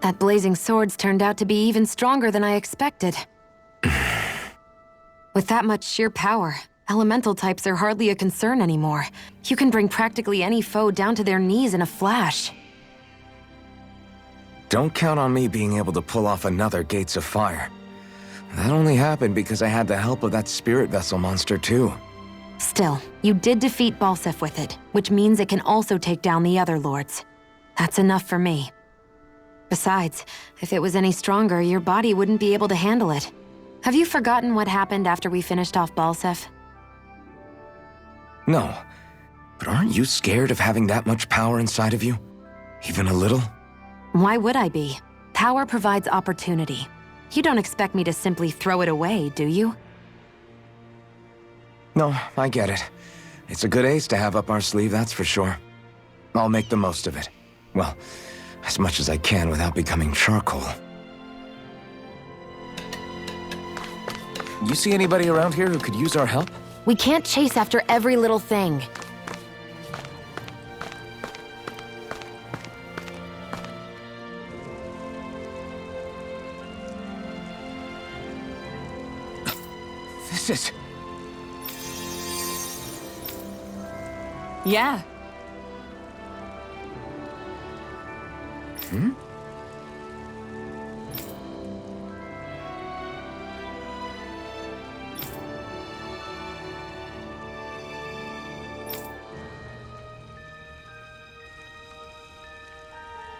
That blazing sword's turned out to be even stronger than I expected. With that much sheer power, elemental types are hardly a concern anymore. You can bring practically any foe down to their knees in a flash. Don't count on me being able to pull off another Gates of Fire. That only happened because I had the help of that spirit vessel monster too. Still, you did defeat Balseph with it, which means it can also take down the other lords. That's enough for me. Besides, if it was any stronger, your body wouldn't be able to handle it. Have you forgotten what happened after we finished off Balseph? No, but aren't you scared of having that much power inside of you? Even a little? Why would I be? Power provides opportunity. You don't expect me to simply throw it away, do you? No, I get it. It's a good ace to have up our sleeve, that's for sure. I'll make the most of it. Well, as much as I can without becoming charcoal. You see anybody around here who could use our help? We can't chase after every little thing. This is... Yeah. Hmm?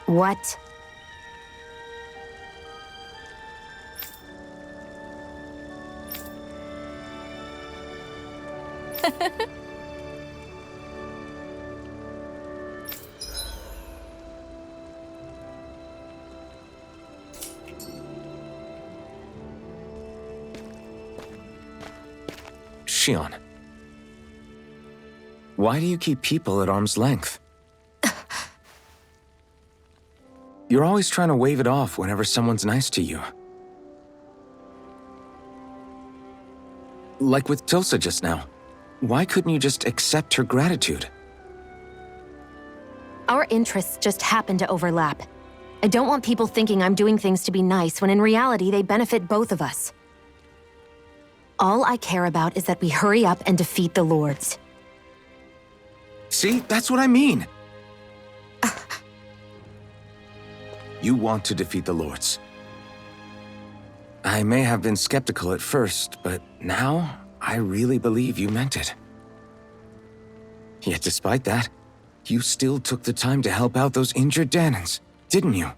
What? Shionne. Why do you keep people at arm's length? You're always trying to wave it off whenever someone's nice to you. Like with Tilsa just now. Why couldn't you just accept her gratitude? Our interests just happen to overlap. I don't want people thinking I'm doing things to be nice when in reality they benefit both of us. All I care about is that we hurry up and defeat the lords. See, that's what I mean. You want to defeat the lords. I may have been skeptical at first, but now I really believe you meant it. Yet despite that, you still took the time to help out those injured Dahnans, didn't you?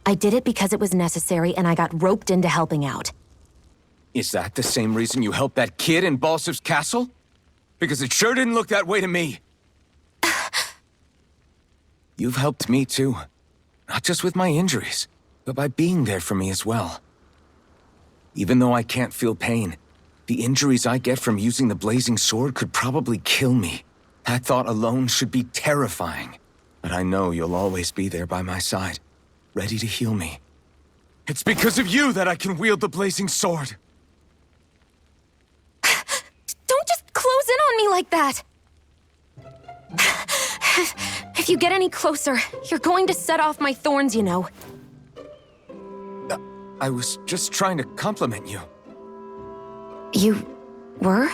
I did it because it was necessary and I got roped into helping out. Is that the same reason you helped that kid in Balsef's castle? Because it sure didn't look that way to me. You've helped me too. Not just with my injuries, but by being there for me as well. Even though I can't feel pain, the injuries I get from using the blazing sword could probably kill me. That thought alone should be terrifying. But I know you'll always be there by my side, ready to heal me. It's because of you that I can wield the blazing sword. Don't just close in on me like that! If you get any closer, you're going to set off my thorns, you know. I was just trying to compliment you. You were?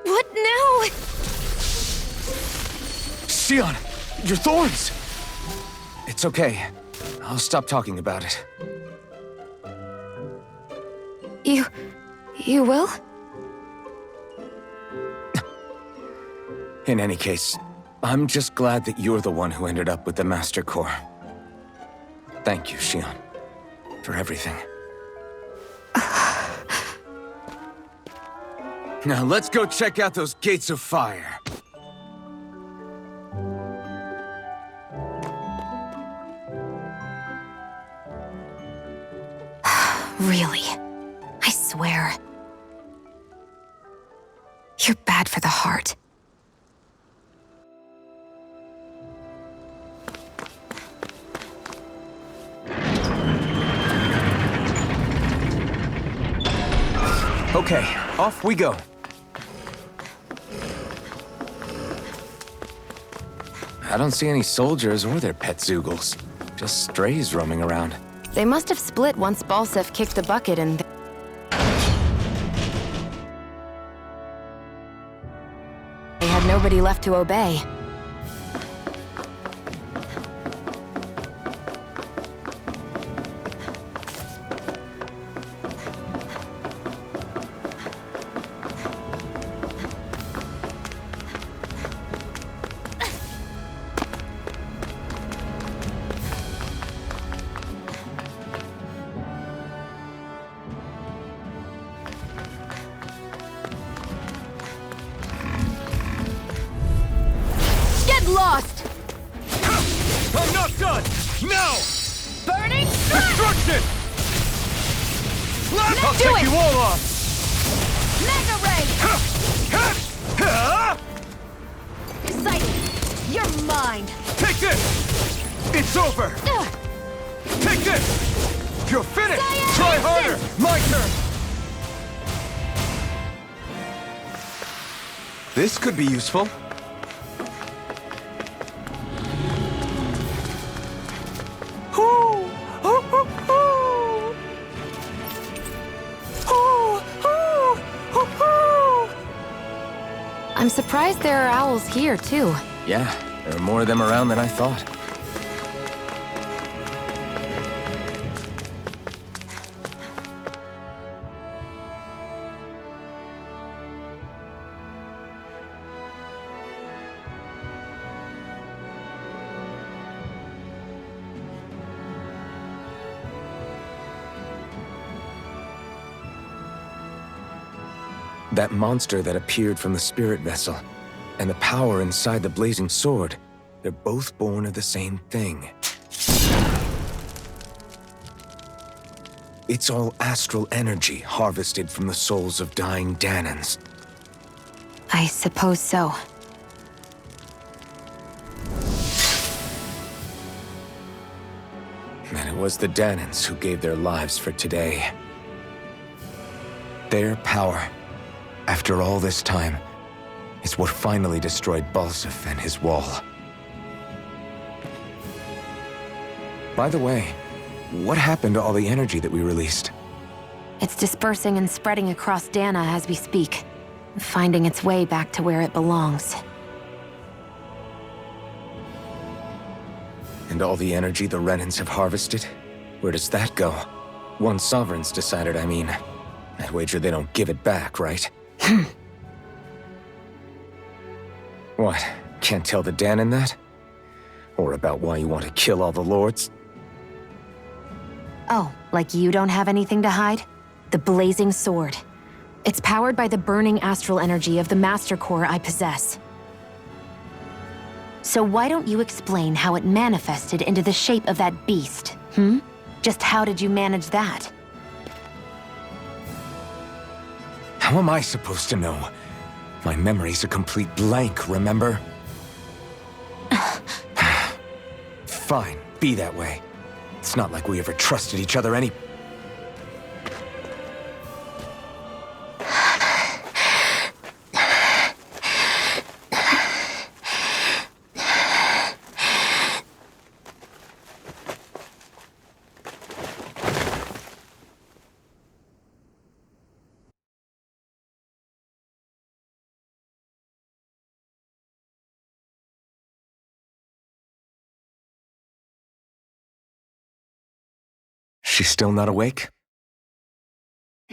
What now? Shionne, your thorns! It's okay. I'll stop talking about it. You will? In any case, I'm just glad that you're the one who ended up with the Master Core. Thank you, Shionne, for everything. Now let's go check out those Gates of Fire. Really? I swear. You're bad for the heart. Okay, off we go. I don't see any soldiers or their pet Zeugles. Just strays roaming around. They must have split once Balseph kicked the bucket and... They had nobody left to obey. Lost! I'm not done! No! Burning Destruction! I'll do take it! you all off! Mega Ray! Excited! You're mine! Take this! It's over! Take this! You're finished! Try harder! My turn! This could be useful. I'm surprised there are owls here, too. Yeah, there are more of them around than I thought. That monster that appeared from the spirit vessel, and the power inside the blazing sword, they're both born of the same thing. It's all astral energy harvested from the souls of dying Dahnans. I suppose so. And it was the Dahnans who gave their lives for today. Their power, after all this time, is what finally destroyed Balseph and his wall. By the way, what happened to all the energy that we released? It's dispersing and spreading across Dahna as we speak, finding its way back to where it belongs. And all the energy the Renans have harvested? Where does that go? Once Sovereign's decided, I mean. I'd wager they don't give it back, right? What? Can't tell the Dahnan that? Or about why you want to kill all the lords? Oh, like you don't have anything to hide? The Blazing Sword. It's powered by the burning astral energy of the Master Core I possess. So why don't you explain how it manifested into the shape of that beast, Just how did you manage that? How am I supposed to know? My memory's a complete blank, remember? Fine, be that way. It's not like we ever trusted each other any... She's still not awake?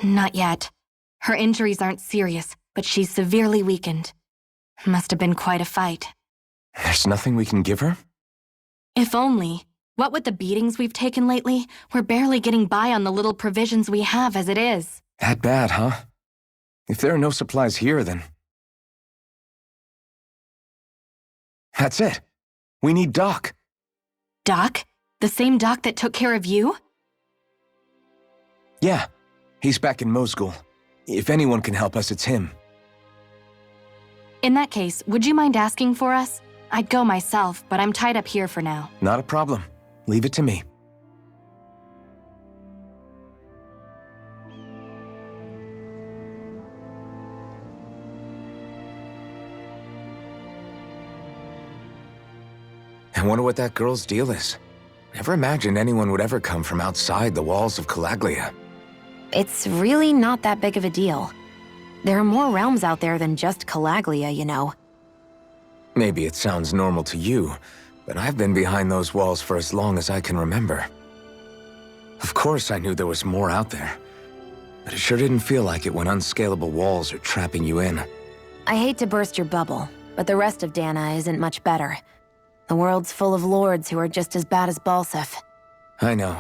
Not yet. Her injuries aren't serious, but she's severely weakened. Must have been quite a fight. There's nothing we can give her? If only. What with the beatings we've taken lately, we're barely getting by on the little provisions we have as it is. That bad, huh? If there are no supplies here, then... That's it. We need Doc. Doc? The same Doc that took care of you? Yeah, he's back in Mosgul. If anyone can help us, it's him. In that case, would you mind asking for us? I'd go myself, but I'm tied up here for now. Not a problem. Leave it to me. I wonder what that girl's deal is. Never imagined anyone would ever come from outside the walls of Calaglia. It's really not that big of a deal. There are more realms out there than just Calaglia, you know. Maybe it sounds normal to you, but I've been behind those walls for as long as I can remember. Of course I knew there was more out there, but it sure didn't feel like it when unscalable walls are trapping you in. I hate to burst your bubble, but the rest of Dana isn't much better. The world's full of lords who are just as bad as Balseph. I know.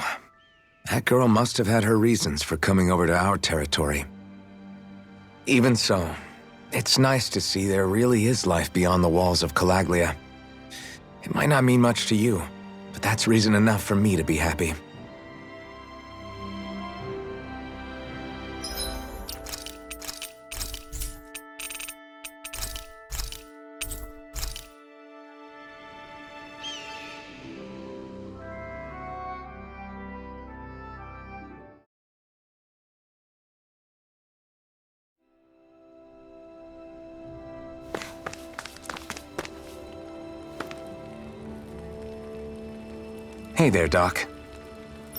That girl must have had her reasons for coming over to our territory. Even so, it's nice to see there really is life beyond the walls of Calaglia. It might not mean much to you, but that's reason enough for me to be happy. Hey there, Doc.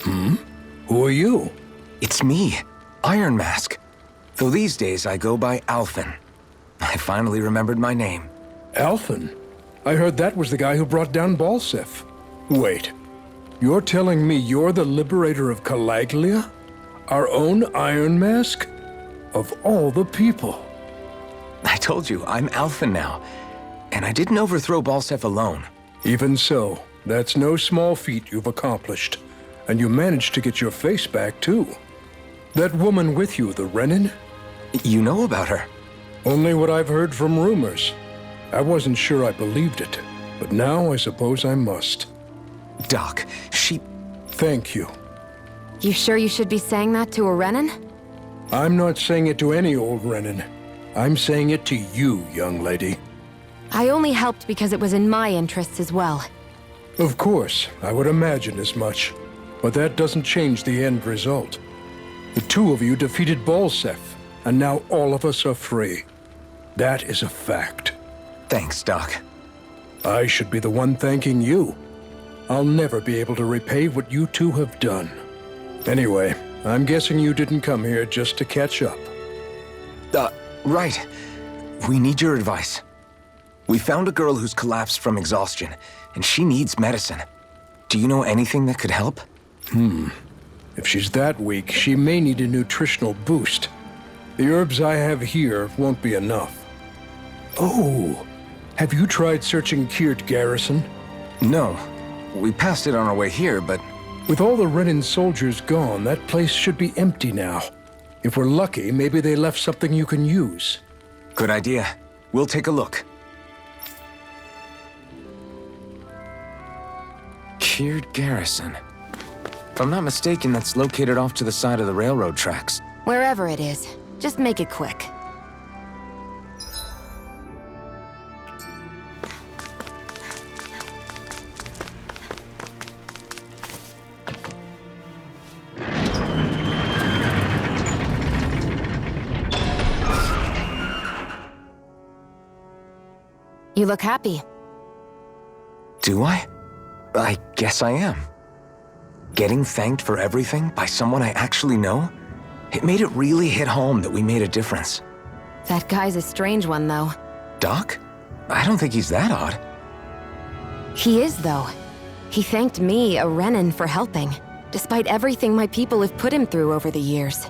Who are you? It's me, Iron Mask. Though these days I go by Alphen. I finally remembered my name. Alphen? I heard that was the guy who brought down Balseph. Wait, you're telling me you're the liberator of Calaglia? Our own Iron Mask? Of all the people. I told you, I'm Alphen now. And I didn't overthrow Balseph alone. Even so, that's no small feat you've accomplished. And you managed to get your face back, too. That woman with you, the Renin? You know about her? Only what I've heard from rumors. I wasn't sure I believed it, but now I suppose I must. Doc, she... Thank you. You sure you should be saying that to a Renin? I'm not saying it to any old Renin. I'm saying it to you, young lady. I only helped because it was in my interests as well. Of course, I would imagine as much. But that doesn't change the end result. The two of you defeated Balseph, and now all of us are free. That is a fact. Thanks, Doc. I should be the one thanking you. I'll never be able to repay what you two have done. Anyway, I'm guessing you didn't come here just to catch up. Right. We need your advice. We found a girl who's collapsed from exhaustion, and she needs medicine. Do you know anything that could help? If she's that weak, she may need a nutritional boost. The herbs I have here won't be enough. Oh, have you tried searching Kirt Garrison? No. We passed it on our way here, but... With all the Renin soldiers gone, that place should be empty now. If we're lucky, maybe they left something you can use. Good idea. We'll take a look. Kirt Garrison. If I'm not mistaken, that's located off to the side of the railroad tracks. Wherever it is, just make it quick. You look happy. Do I? I guess I am. Getting thanked for everything by someone I actually know? It made it really hit home that we made a difference. That guy's a strange one, though. Doc? I don't think he's that odd. He is, though. He thanked me, a Renin, for helping, despite everything my people have put him through over the years.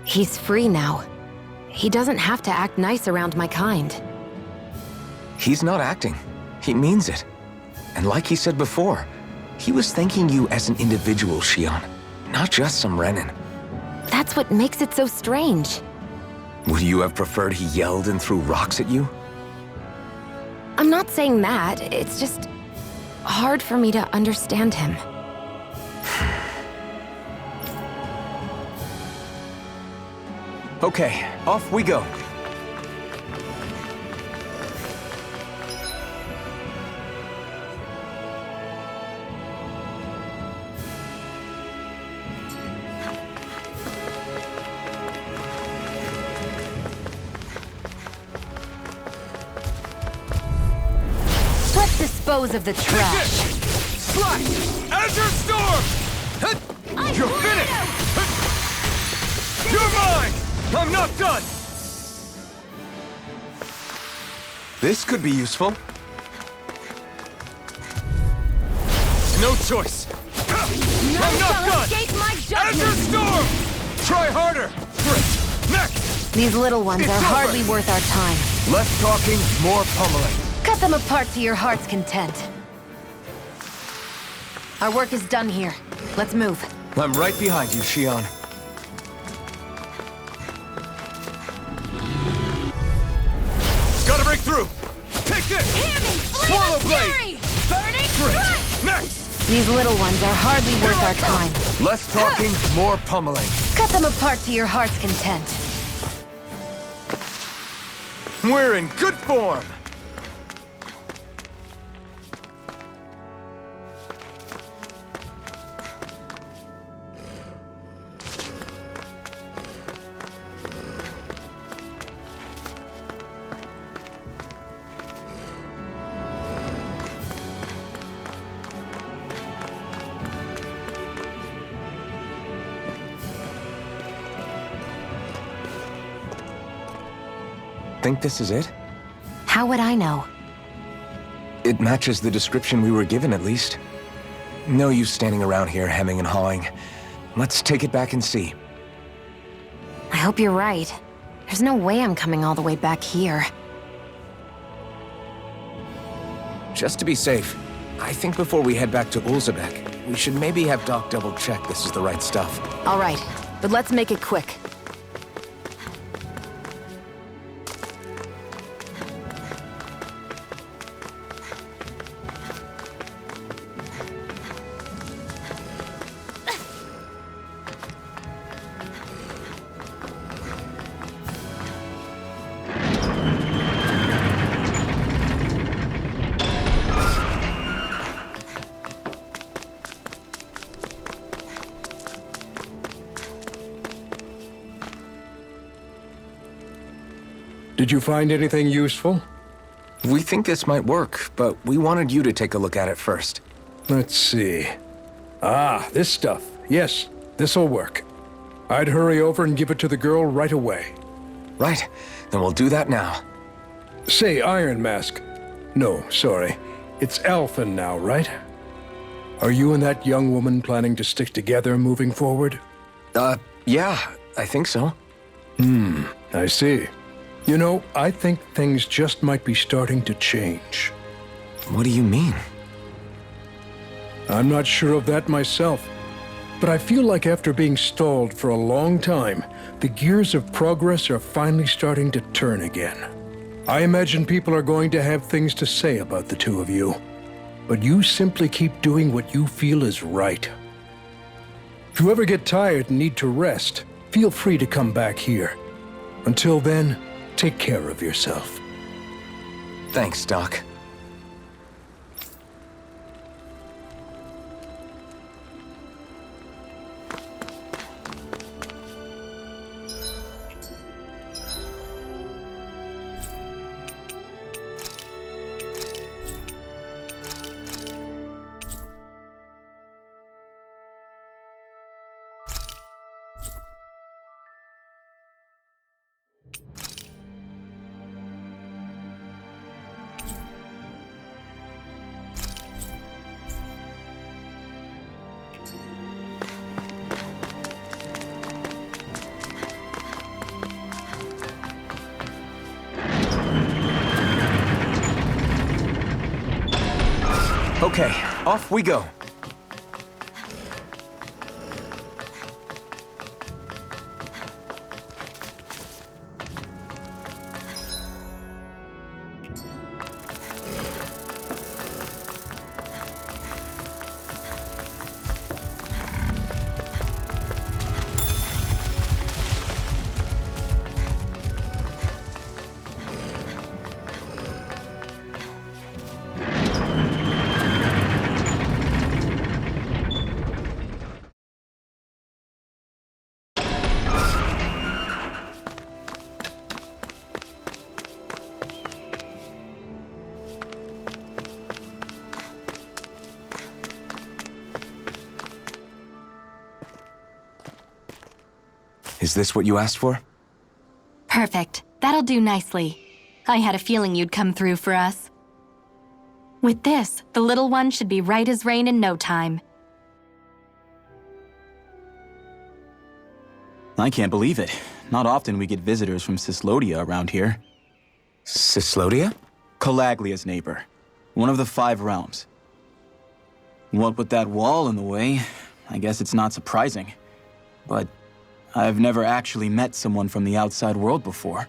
He's free now. He doesn't have to act nice around my kind. He's not acting. He means it. And like he said before, he was thanking you as an individual, Shionne, not just some Renin. That's what makes it so strange. Would you have preferred he yelled and threw rocks at you? I'm not saying that, it's just hard for me to understand him. Okay, off we go. What's this dispose of the trash. Slash! Azure Storm! You're finished! You're mine! I'm not done! This could be useful. No choice. I'm not done! Escape my Azure judgment! Storm! Try harder! Great! Next! These little ones It's are over. hardly worth our time. Less talking, more pummeling. Cut them apart to your heart's content. Our work is done here. Let's move. I'm right behind you, Shion. Gotta break through! Take this! Hear me! Swallow blade! Burning Great! Next! These little ones are hardly worth our time. Less talking, more pummeling. Cut them apart to your heart's content. We're in good form! Think this is it? How would I know? It matches the description we were given, at least. No use standing around here hemming and hawing. Let's take it back and see. I hope you're right. There's no way I'm coming all the way back here. Just to be safe, I think before we head back to Ulzebek, we should maybe have Doc double-check this is the right stuff. All right, but let's make it quick. Did you find anything useful? We think this might work, but we wanted you to take a look at it first. Let's see. Ah, this stuff. Yes, this'll work. I'd hurry over and give it to the girl right away. Right, then we'll do that now. Say, Iron Mask. No, sorry. It's Alphen now, right? Are you and that young woman planning to stick together moving forward? Yeah, I think so. I see. You know, I think things just might be starting to change. What do you mean? I'm not sure of that myself, but I feel like after being stalled for a long time, the gears of progress are finally starting to turn again. I imagine people are going to have things to say about the two of you, but you simply keep doing what you feel is right. If you ever get tired and need to rest, feel free to come back here. Until then, take care of yourself. Thanks, Doc. Okay, off we go. Is this what you asked for? Perfect. That'll do nicely. I had a feeling you'd come through for us. With this, the little one should be right as rain in no time. I can't believe it. Not often we get visitors from Cyslodia around here. Cyslodia? Calaglia's neighbor. One of the 5 realms. What with that wall in the way, I guess it's not surprising. But I've never actually met someone from the outside world before.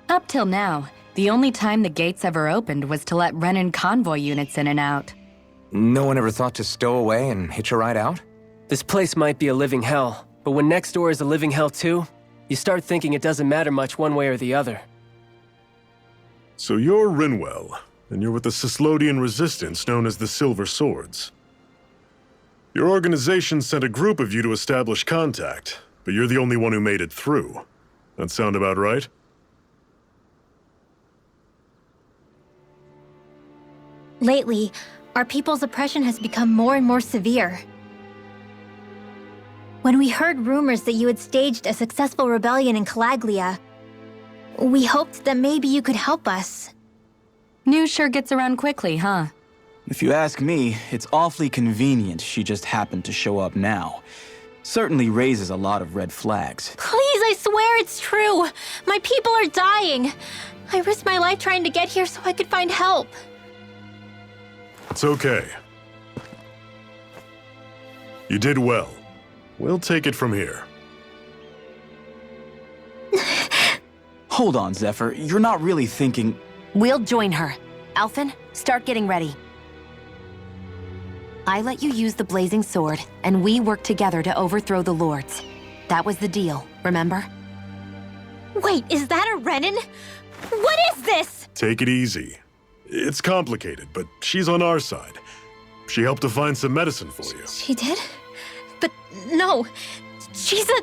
Up till now, the only time the gates ever opened was to let Renan convoy units in and out. No one ever thought to stow away and hitch a ride out? This place might be a living hell, but when next door is a living hell too, you start thinking it doesn't matter much one way or the other. So you're Rinwell, and you're with the Cyslodian resistance known as the Silver Swords. Your organization sent a group of you to establish contact, but you're the only one who made it through. That sound about right? Lately, our people's oppression has become more and more severe. When we heard rumors that you had staged a successful rebellion in Calaglia, we hoped that maybe you could help us. News sure gets around quickly, huh? If you ask me, it's awfully convenient she just happened to show up now. Certainly raises a lot of red flags. Please, I swear it's true! My people are dying! I risked my life trying to get here so I could find help. It's okay. You did well. We'll take it from here. Hold on, Zephyr. You're not really thinking... We'll join her. Alphen, start getting ready. I let you use the blazing sword, and we worked together to overthrow the lords. That was the deal, remember? Wait, is that a Renan? What is this? Take it easy. It's complicated, but she's on our side. She helped to find some medicine for you. She did? But no, she's a...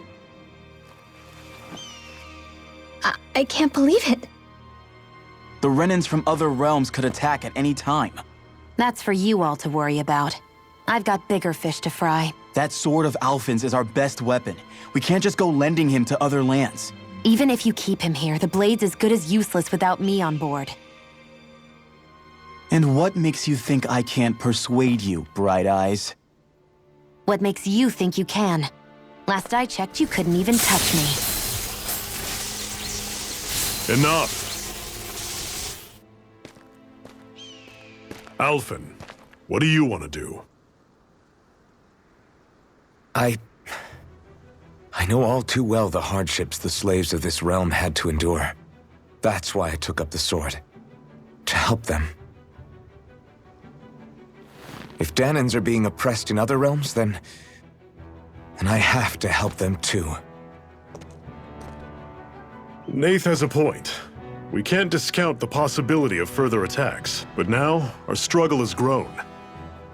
I can't believe it. The Renans from other realms could attack at any time. That's for you all to worry about. I've got bigger fish to fry. That sword of Alphen's is our best weapon. We can't just go lending him to other lands. Even if you keep him here, the blade's as good as useless without me on board. And what makes you think I can't persuade you, Bright Eyes? What makes you think you can? Last I checked, you couldn't even touch me. Enough! Alphen, what do you want to do? I know all too well the hardships the slaves of this realm had to endure. That's why I took up the sword. To help them. If Dahnans are being oppressed in other realms, then I have to help them too. Nath has a point. We can't discount the possibility of further attacks, but now our struggle has grown.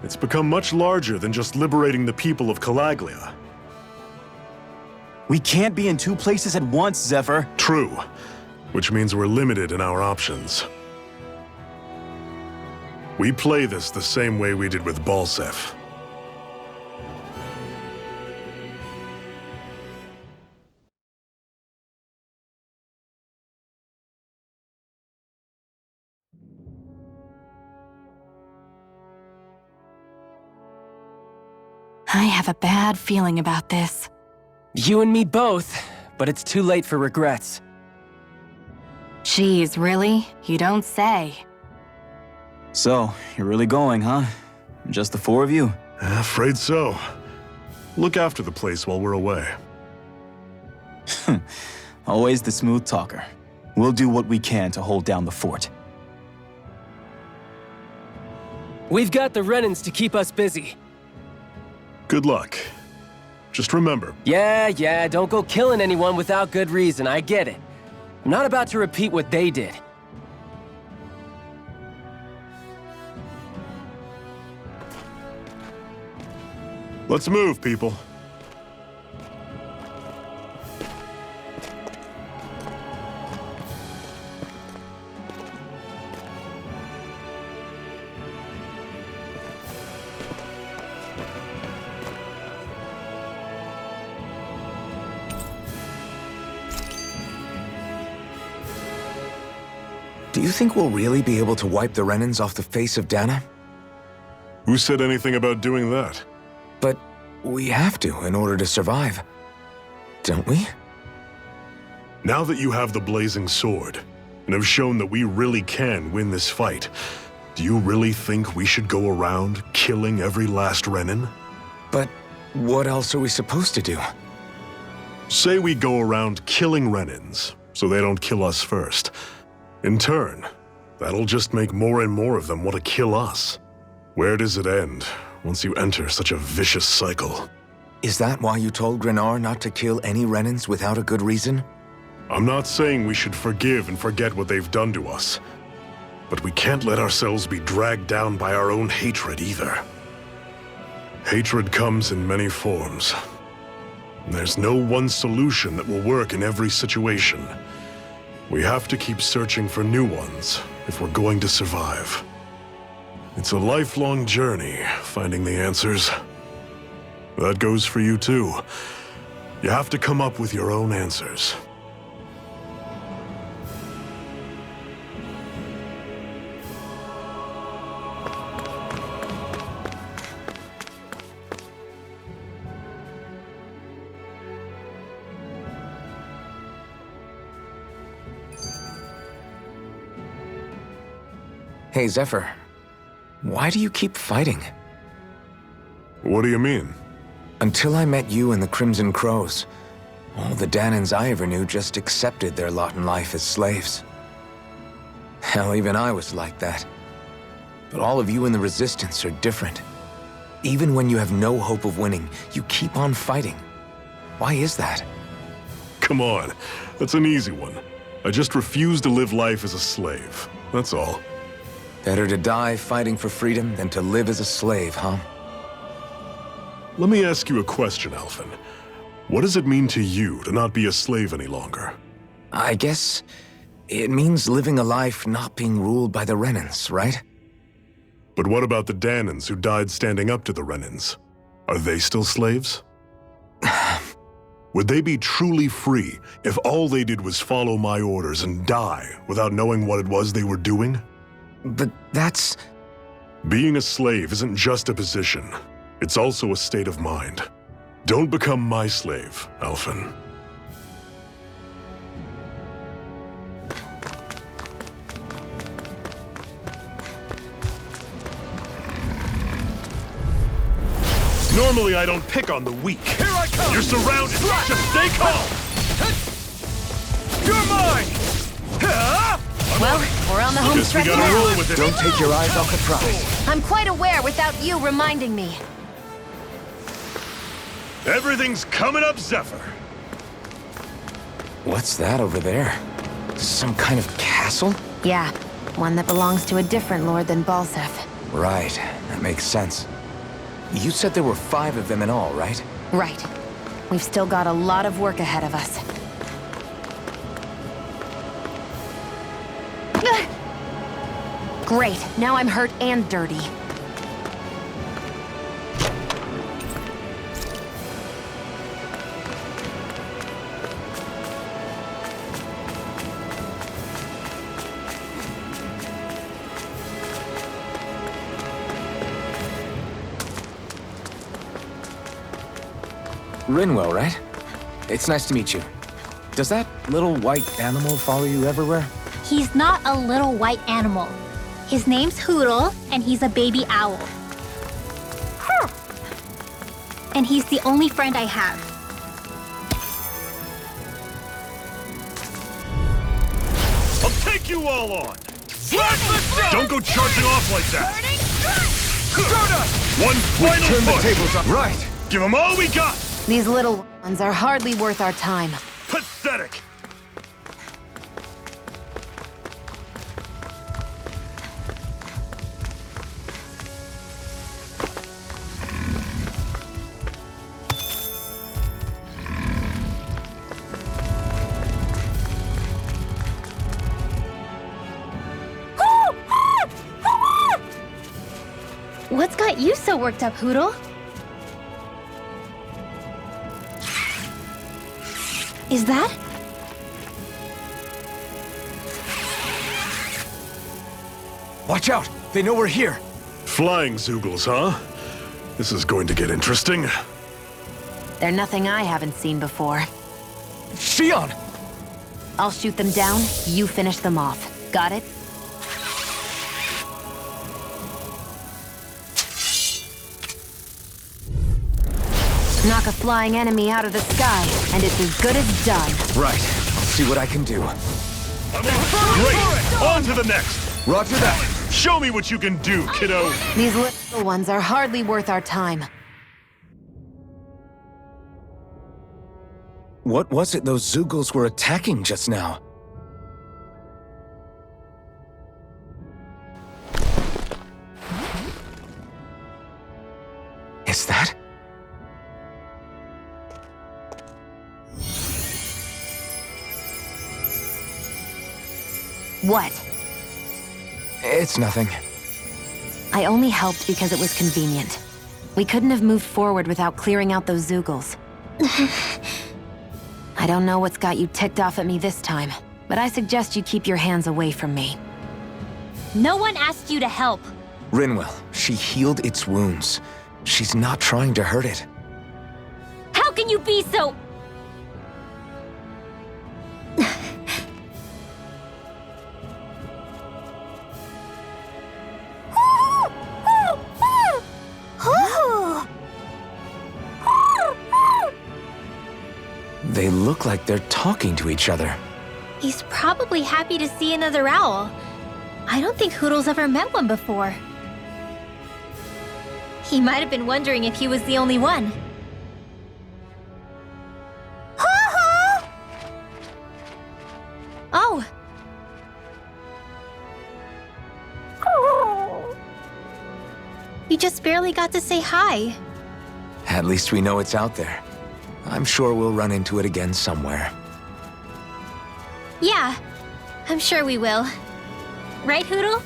It's become much larger than just liberating the people of Calaglia. We can't be in 2 places at once, Zephyr. True, which means we're limited in our options. We play this the same way we did with Balseph. I have a bad feeling about this. You and me both, but it's too late for regrets. Geez, really? You don't say. So, you're really going, huh? Just the 4 of you? Afraid so. Look after the place while we're away. Always the smooth talker. We'll do what we can to hold down the fort. We've got the Renans to keep us busy. Good luck. Just remember, Yeah, don't go killing anyone without good reason, I get it. I'm not about to repeat what they did. let's move, people. Do you think we'll really be able to wipe the Renans off the face of Dana? Who said anything about doing that? But we have to in order to survive. Don't we? Now that you have the Blazing Sword, and have shown that we really can win this fight, do you really think we should go around killing every last Renan? But what else are we supposed to do? Say we go around killing Renans, so they don't kill us first. In turn, that'll just make more and more of them want to kill us. Where does it end, once you enter such a vicious cycle? Is that why you told Grenar not to kill any Renans without a good reason? I'm not saying we should forgive and forget what they've done to us, but we can't let ourselves be dragged down by our own hatred either. Hatred comes in many forms. There's no one solution that will work in every situation. We have to keep searching for new ones if we're going to survive. It's a lifelong journey, finding the answers. That goes for you too. You have to come up with your own answers. Hey, Zephyr. Why do you keep fighting? What do you mean? Until I met you and the Crimson Crows, all the Danans I ever knew just accepted their lot in life as slaves. Hell, even I was like that. But all of you in the Resistance are different. Even when you have no hope of winning, you keep on fighting. Why is that? Come on, that's an easy one. I just refuse to live life as a slave, that's all. Better to die fighting for freedom than to live as a slave, huh? Let me ask you a question, Alphen. What does it mean to you to not be a slave any longer? I guess it means living a life not being ruled by the Renans, right? But what about the Danans who died standing up to the Renans? Are they still slaves? Would they be truly free if all they did was follow my orders and die without knowing what it was they were doing? But that's... Being a slave isn't just a position. It's also a state of mind. Don't become my slave, Alphen. Normally I don't pick on the weak. Here I come! You're surrounded! Just stay calm! You're mine! Well, we're on the home Guess we stretch gotta now. roll with it. Don't take your eyes off the prize. I'm quite aware without you reminding me. Everything's coming up, Zephyr. What's that over there? Some kind of castle? Yeah, one that belongs to a different lord than Balseph. Right, that makes sense. You said there were 5 of them in all, right? Right. We've still got a lot of work ahead of us. Great, now I'm hurt and dirty. Rinwell, right? It's nice to meet you. Does that little white animal follow you everywhere? He's not a little white animal. His name's Hootle, and he's a baby owl. And he's the only friend I have. I'll take you all on! Don't go charging off like that! One final Turn the push! tables up. Right. Give them all we got! These little ones are hardly worth our time. Pathetic! What's got you so worked up, Hootle? Is that? Watch out! They know we're here! Flying Zeugles, huh? This is going to get interesting. They're nothing I haven't seen before. Shion! I'll shoot them down, you finish them off. Got it? Knock a flying enemy out of the sky, and it's as good as done. Right. I'll see what I can do. Great! On to the next! Roger that. Show me what you can do, kiddo! These little ones are hardly worth our time. What was it those Zeugles were attacking just now? Is that? What? It's nothing. I only helped because it was convenient. We couldn't have moved forward without clearing out those Zeugles. I don't know what's got you ticked off at me this time, but I suggest you keep your hands away from me. No one asked you to help. Rinwell, she healed its wounds. She's not trying to hurt it. How can you be so... They look like they're talking to each other. He's probably happy to see another owl. I don't think Hoodle's ever met one before. He might have been wondering if he was the only one. Oh! You just barely got to say hi. At least we know it's out there. I'm sure we'll run into it again somewhere. Yeah, I'm sure we will. Right, Hoodle?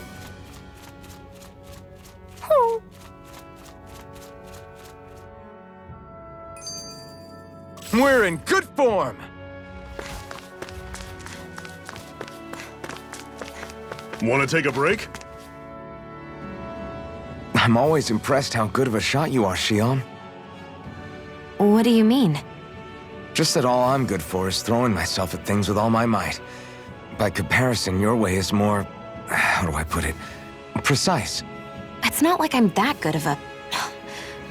We're in good form! Want to take a break? I'm always impressed how good of a shot you are, Shion. What do you mean? Just that all I'm good for is throwing myself at things with all my might. By comparison, your way is more... how do I put it? Precise. It's not like I'm that good of a...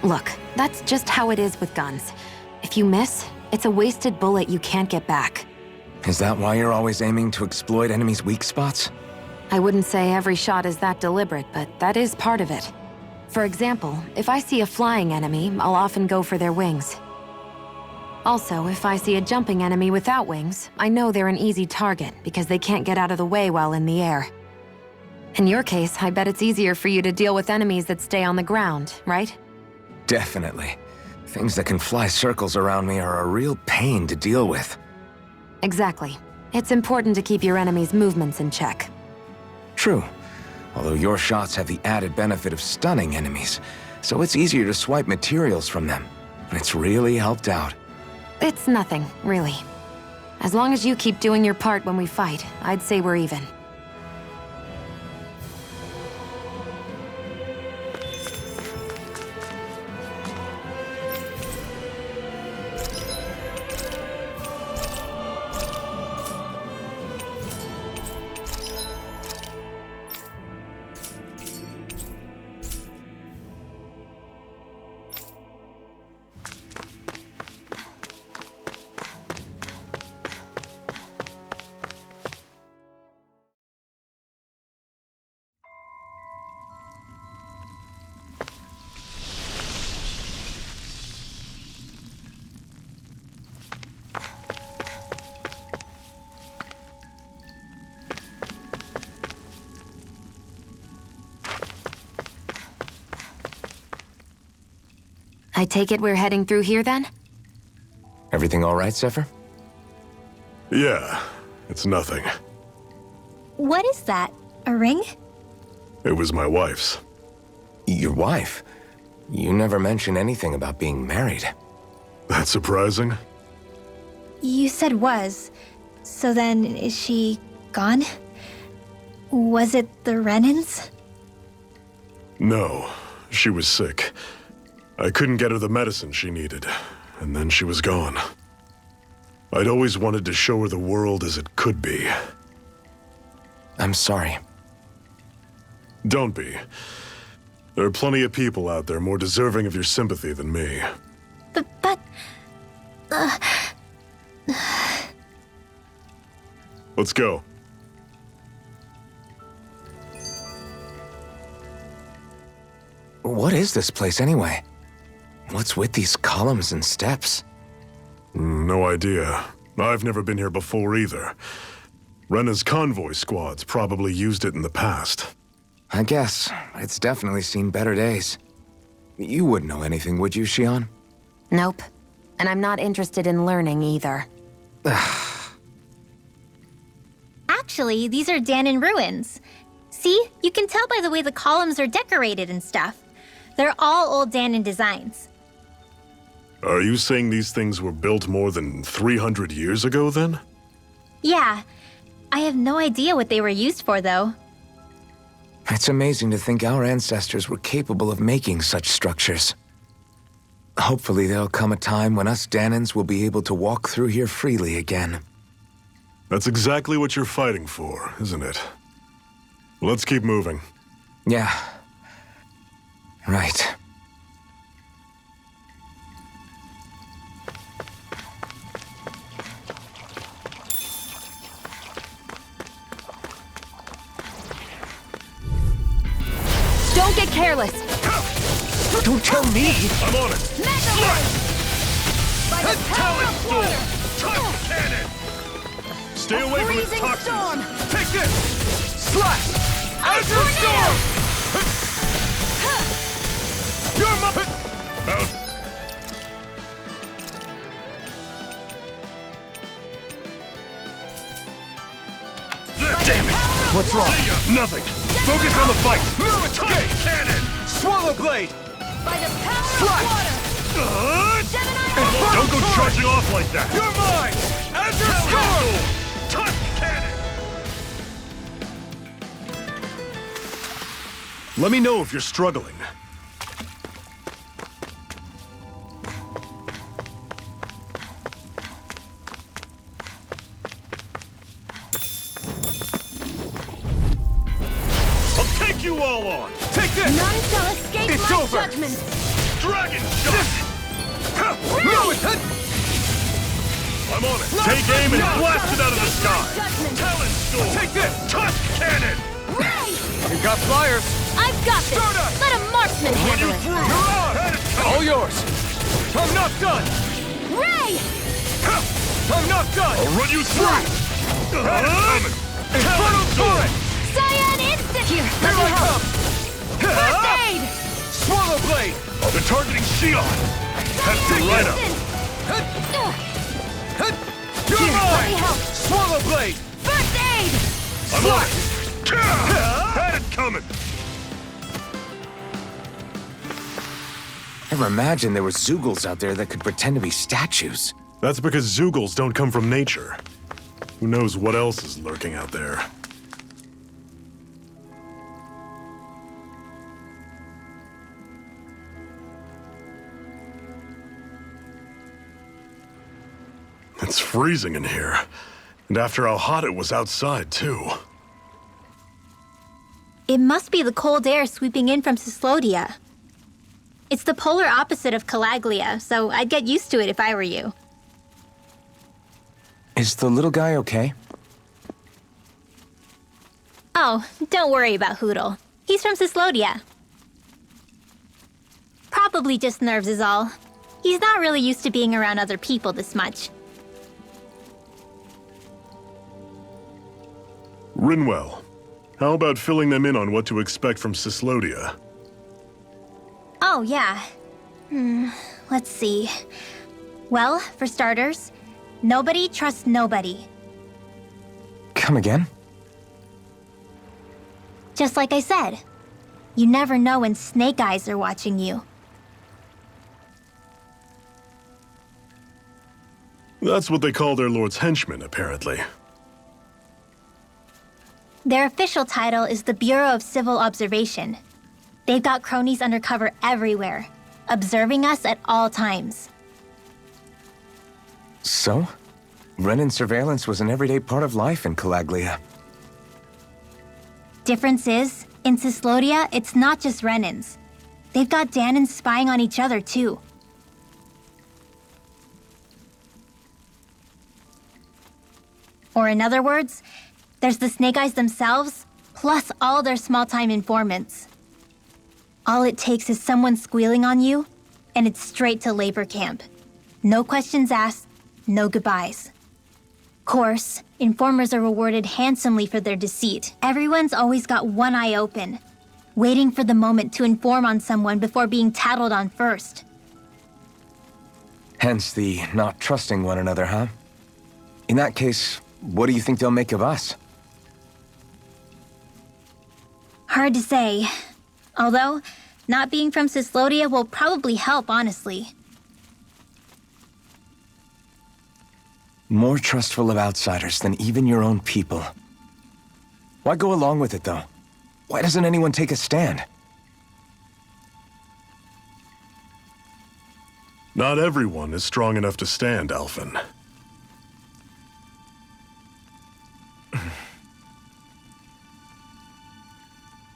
Look, that's just how it is with guns. If you miss, it's a wasted bullet you can't get back. Is that why you're always aiming to exploit enemies' weak spots? I wouldn't say every shot is that deliberate, but that is part of it. For example, if I see a flying enemy, I'll often go for their wings. Also, if I see a jumping enemy without wings, I know they're an easy target because they can't get out of the way while in the air. In your case, I bet it's easier for you to deal with enemies that stay on the ground, right? Definitely. Things that can fly circles around me are a real pain to deal with. Exactly. It's important to keep your enemy's movements in check. True. Although your shots have the added benefit of stunning enemies, so it's easier to swipe materials from them. It's really helped out. It's nothing, really. As long as you keep doing your part when we fight, I'd say we're even. I take it we're heading through here then? Everything all right, Zephyr? Yeah, it's nothing. What is that? A ring? It was my wife's. Your wife? You never mentioned anything about being married. That's surprising. You said was. So then, is she gone? Was it the Renans? No, she was sick. I couldn't get her the medicine she needed, and then she was gone. I'd always wanted to show her the world as it could be. I'm sorry. Don't be. There are plenty of people out there more deserving of your sympathy than me. But... Let's go. What is this place anyway? What's with these columns and steps? No idea. I've never been here before either. Rena's convoy squads probably used it in the past. I guess. It's definitely seen better days. You wouldn't know anything, would you, Xion? Nope. And I'm not interested in learning either. Actually, these are Dahnan ruins. See? You can tell by the way the columns are decorated and stuff. They're all old Dahnan designs. Are you saying these things were built more than 300 years ago, then? Yeah. I have no idea what they were used for, though. It's amazing to think our ancestors were capable of making such structures. Hopefully there'll come a time when us Dahnans will be able to walk through here freely again. That's exactly what you're fighting for, isn't it? Let's keep moving. Yeah. Right. Don't get careless! Don't tell me! I'm on it! By the power of water! Touch cannon! Stay away from its Freezing toxins! storm! Take this! Slash! Ice tornado! You're my... Out! Damn it! What's wrong? Nothing! Focus on the fight! Okay. Cannon! Swallow Blade! By the power Slash! of water! Gemini! Don't go charging off like that! You're mine! Azure Storm! Touch cannon! Let me know if you're struggling. I'll take you all on! Take this! None shall escape It's my over. judgment! Dragon shot! No, it's... I'm on it! Take aim and blast it out of the sky! Judgment! Talon Storm! Take this! Touch cannon! Ray! You got flyers! I've got this! Stardust! Let a marksman Run handle you it! through! You're on! Had it coming. All yours! I'm not done! Ray! I'm not done! I'll run you through! Had it coming! Infernal Torrent! Cyan instant! Here, Here let me I help! come! First aid! Swallow Blade! They're targeting Xion! Head to Cyan Rena! instant! You're Here, let me mine! help! Swallow Blade! First aid! I'm on it! Had it coming! Never imagined there were Zeugles out there that could pretend to be statues. That's because Zeugles don't come from nature. Who knows what else is lurking out there? It's freezing in here. And after how hot it was outside, too. It must be the cold air sweeping in from Cyslodia. It's the polar opposite of Calaglia, so I'd get used to it if I were you. Is the little guy okay? Oh, don't worry about Hootle. He's from Cyslodia. Probably just nerves is all. He's not really used to being around other people this much. Rinwell, how about filling them in on what to expect from Cyslodia? Oh, yeah. Let's see. Well, for starters, nobody trusts nobody. Come again? Just like I said. You never know when Snake Eyes are watching you. That's what they call their lord's henchmen, apparently. Their official title is the Bureau of Civil Observation. They've got cronies undercover everywhere, observing us at all times. So? Renan surveillance was an everyday part of life in Calaglia. Difference is, in Cyslodia, it's not just Renans. They've got Danans spying on each other, too. Or in other words, there's the Snake Eyes themselves, plus all their small-time informants. All it takes is someone squealing on you, and it's straight to labor camp. No questions asked, no goodbyes. Course, informers are rewarded handsomely for their deceit. Everyone's always got one eye open, waiting for the moment to inform on someone before being tattled on first. Hence the not trusting one another, huh? In that case, what do you think they'll make of us? Hard to say. Although, not being from Cyslodia will probably help, honestly. More trustful of outsiders than even your own people. Why go along with it, though? Why doesn't anyone take a stand? Not everyone is strong enough to stand, Alphen.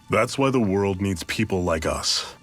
That's why the world needs people like us.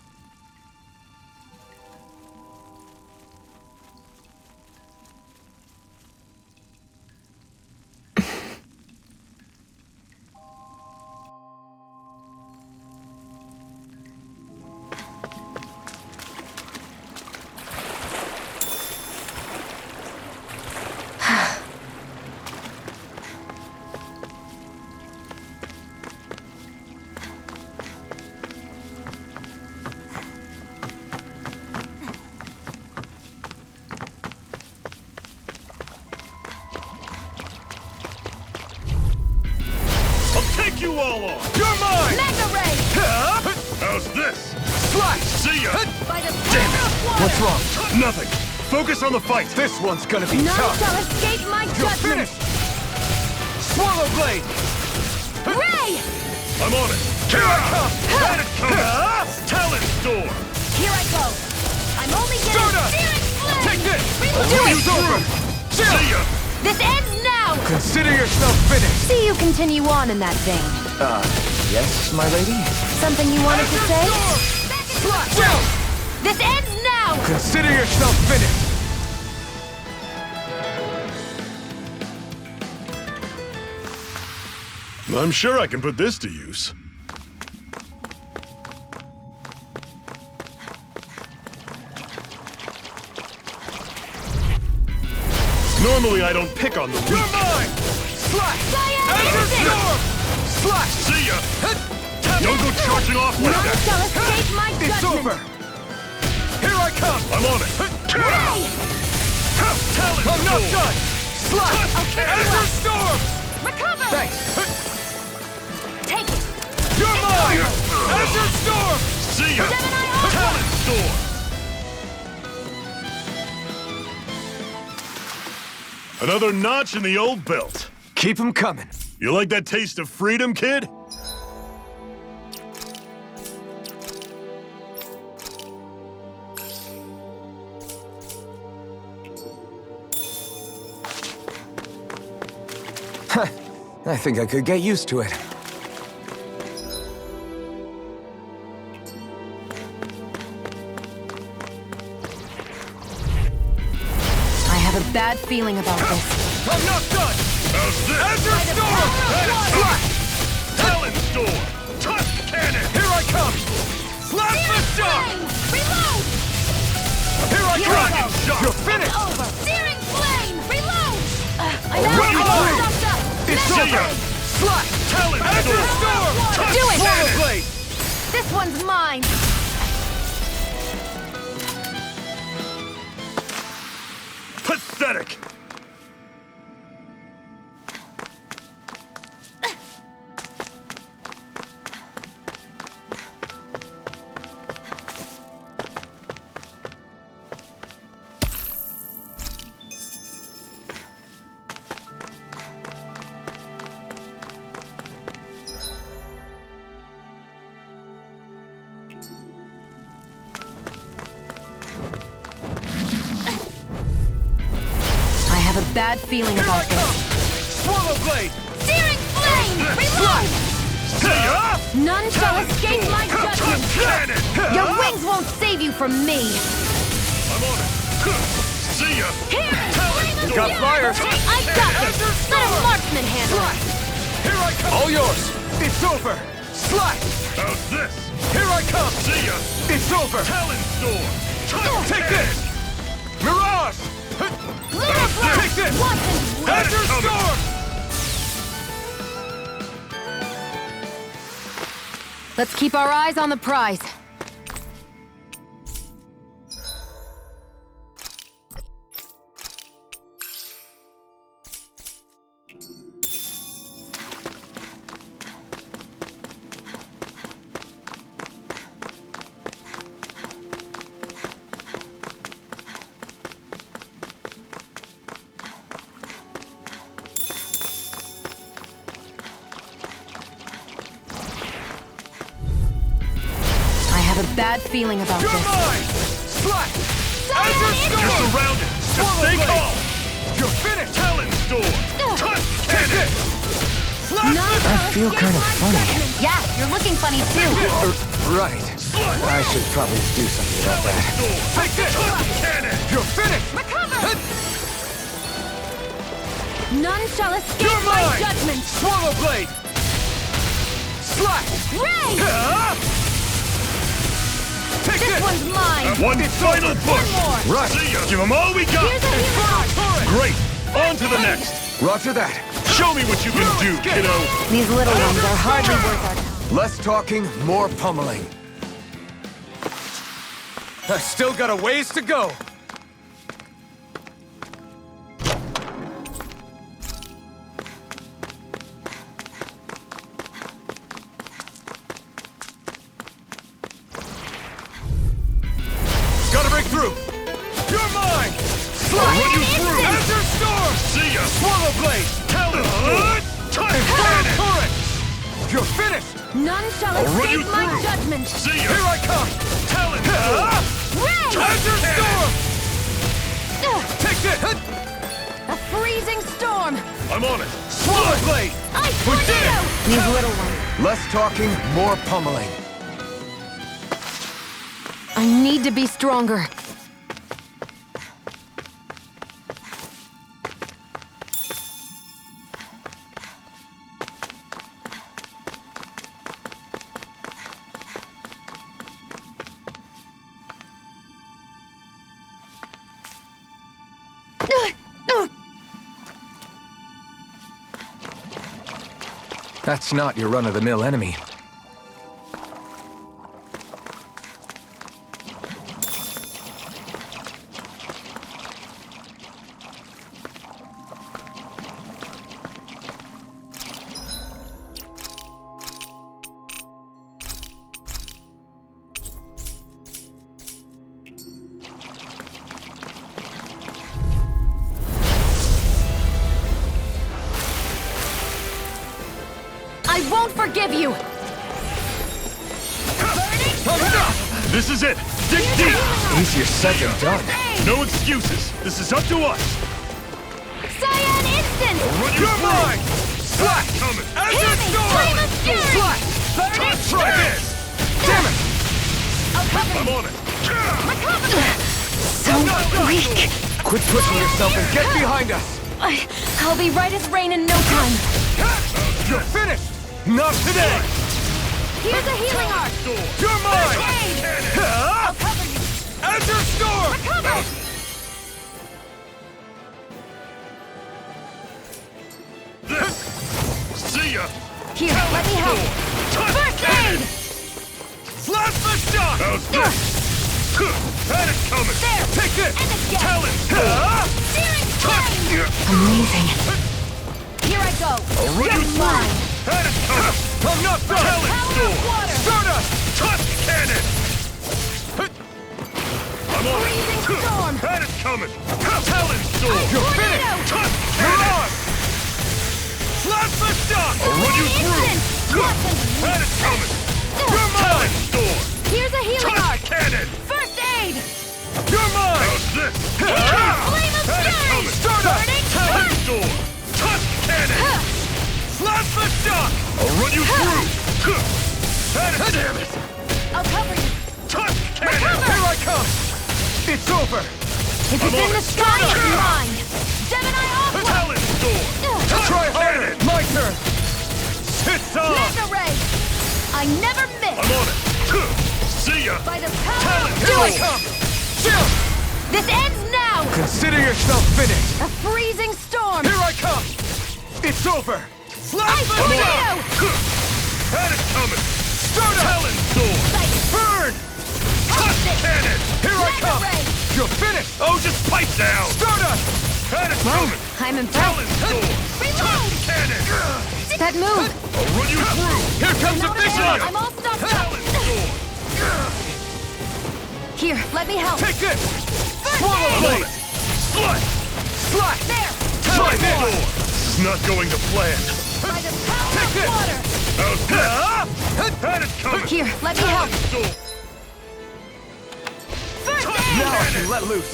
You all on! You're mine! Mega Ray! How's this? Slash! See ya! By the Damn power it! of water! What's wrong? Nothing. Focus on the fight. This one's gonna be None tough. shall escape my You're judgment! finished! Swallow Blade! Ray! I'm on it. Here I come! Let it come! Talent Storm! Here I go! I'm only getting Soda! searing flame! Take this! Do it! It's over! See ya! This ends now! Consider yourself finished! See you continue on in that vein. Yes, my lady? Something you wanted to say? This ends now! Consider yourself finished! I'm sure I can put this to use. Normally I don't pick on the weak. You're mine! Slash! Ender Storm! Slash! See ya! Don't go charging off like None that! shall escape my It's judgment! over! Here I come! I'm on it! Ray! Talent I'm not Storm! done! Slash! I'll pick you Ender up. Storm! Recover! Thanks! Take it! You're mine! Ender Storm! See ya! Gemini Alpha! Talent Storm! Another notch in the old belt. Keep 'em coming. You like that taste of freedom, kid? I think I could get used to it. I have a bad feeling about this. I'm not done! How's this? Ender Storm! Slash! Talent Storm! Tusk Cannon! Here I come! Slash the shot! Reload! Here I Dragon come! Shot! You're finished! Over! Searing flame! Reload! I'm What are you all doing? stuffed up! It's Mega over! Ray! Slash! Talent Ender Storm! Storm! Tusk Do it! Swallow Cannon! Blade! This one's mine! Pathetic! bad feeling about this. Swallow blade! Searing flame! Reload! See ya! None shall escape my judgment! Cannon! Your wings won't save you from me! I'm on it! See ya! Here! Talon Got Storm! flyers! I got this! Let a marksman handle it! Here I come! All yours! It's over! Slash! How's this? Here I come! See ya! It's over! Talon Storm! Take this! Mirage! Take this! Azure Storm! Let's keep our eyes on the prize. I have a bad feeling about You're this. mine! Slash! Azure You're Storm! surrounded! Just stay calm! You're finished! Talon Storm! Touch cannon! I feel kind of funny. Yeah, you're looking funny too. Right. I should probably do something about that. Take this! Touch cannon! You're finished! Recover! None shall escape You're my mine! judgment. Swallow blade! Slash! Ray! Take This one's mine. One final push! more. Right. See ya! Give them all we got! Here's a healing Great! On to the next! Roger that. Show me what you can do, kiddo! These little ones are hardly worth our time. Less talking, more pummeling. I've still got a ways to go. Gotta break through. You're mine! I'll run you through! Azure Storm! See ya! Swallow blade! Talon Storm! Touch cannon! Turret! You're finished! None shall I'll run you escape my through! judgment. See ya! Here I come! Talon Storm! Ray! Azure Storm! Take this! A freezing storm. I'm on it! Swallow blade! Ice We did tornado! it! These little ones. Less talking, more pummeling. I need to be stronger. That's not your run-of-the-mill enemy. I won't forgive you! This is it! Dig deep! Easier said than done. No excuses! This is up to us! Cyan Instant! Run you through! Mine! Slash! Coming! Azure Hear me! Storm! Flame of Fury! Slash! Try this! Damn it! I'll cover I'm you! on it! Recover! So weak. Quit pushing yourself and get behind us! I'll be right as rain in no time. You're finished! Not today! Here's a healing arc! You're mine! Aid! I'll cover you! Azure Storm! Recover! This! See ya! Here, let me help. First aid! Slash the shot! How's this? Had it coming! There! Take this! And again! Talon! Searing flame! Amazing. Here I go! I'll run you You're through! mine! Had it coming! I'm not done! Talon Power of Storm! water! Stardust! Tusk Cannon! I'm on Freezing it! storm! Had it coming! Talon Storm! Ice You're tornado! finished! Tusk Cannon! Slash the shot! I'll run you through! Had it coming! You're mine! Storm! Here's a healing arc! Tusk Cannon! First aid! You're mine! How's this? Flame of Had it Fury! coming! Stardust! Burning Talon Plasma shock! I'll run you through! Damn it! I'll cover you. Tusk cannon! Here I come! It's over! If it's in the sky, it's mine. Gemini Aqua. Talon Storm! Try harder! My turn! It's on! Mega Ray. I never miss. I'm on it! See ya! By the power Talon, of here I Zeus. come! Chill! This ends now. Consider yourself finished! A freezing storm. Here I come! It's over! Ice tornado. Had it coming! Start Talon Storm! Burn! Tusk cannon! Here I Mega come! Ray. You're finished! Oh, just pipe down! Stardust! Had it coming! I'm impressed. Talon Storm! Reload. Tusk cannon! That move! I'll run you through! Here comes a Not vision! bad. I'm all stopped up. Talon Storm! Here, let me help. Take this! Swallow blade! Slut! Slash! There. Try this! This is not going to plan. By the power Take of this! water. How's this? Had it coming! Here, let me help. Talon Storm! First Tusk aid. now I can let loose!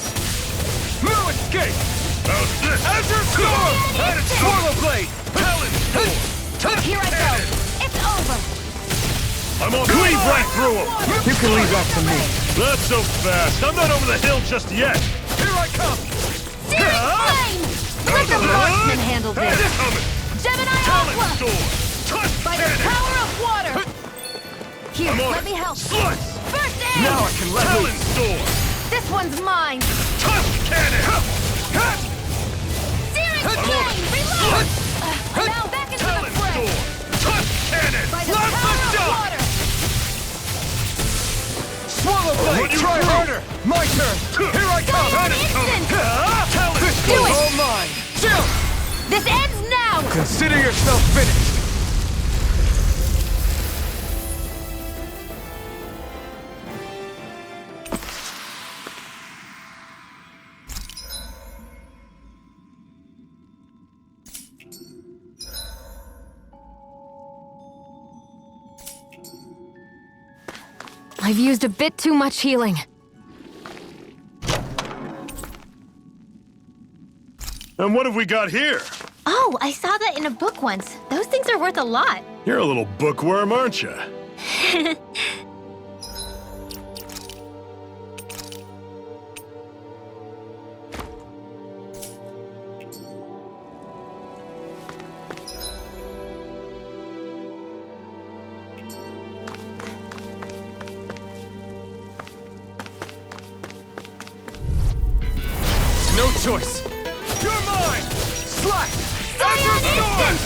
No escape! How's this? Azure Storm! Had it Swallow blade! Talon Storm! Tusk Here I go. cannon! It's over. I'm on Cleave right through him! You can leave that to me. Not so fast. I'm not over the hill just yet. Here I come. Searing flame. Let the marksman handle Had this. it coming. Gemini Talon Aqua. Storm. Tusk By the cannon. power of water. Here, I'm on let it. me help. Slut. First aid. Now I can let Talon Storm. This one's mine. Tusk cannon. Searing I'm on flame. it. Reload. Slut. Now back into Talon the fray. Storm. Tusk cannon. By the Plasma power of shock. water. Swallow blade. Try harder. My turn. Here I come. An Had it coming. instant. Talon Do Storm. it. All mine. Chill. This ends now. Consider yourself finished. I've used a bit too much healing. And what have we got here? Oh, I saw that in a book once. Those things are worth a lot. You're a little bookworm, aren't you? No choice. You're mine. Slash. Iron instant.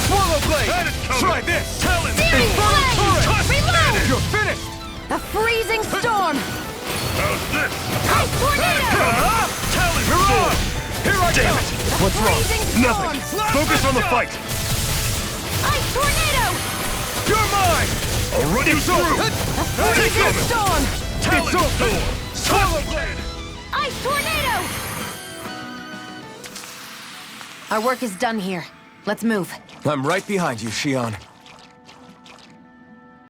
Swallow blade. Had it coming. Try this. Talon. Searing flame. Reload. You're finished. A freezing storm. How's this? Ice tornado. Talon Storm. Here I come. What's Nothing. freezing storm. Focus on the fight. Ice tornado. You're mine. I'll run you through. A freezing storm. Talon Storm. Swallow blade. Ice tornado. Our work is done here. Let's move. I'm right behind you, Shion.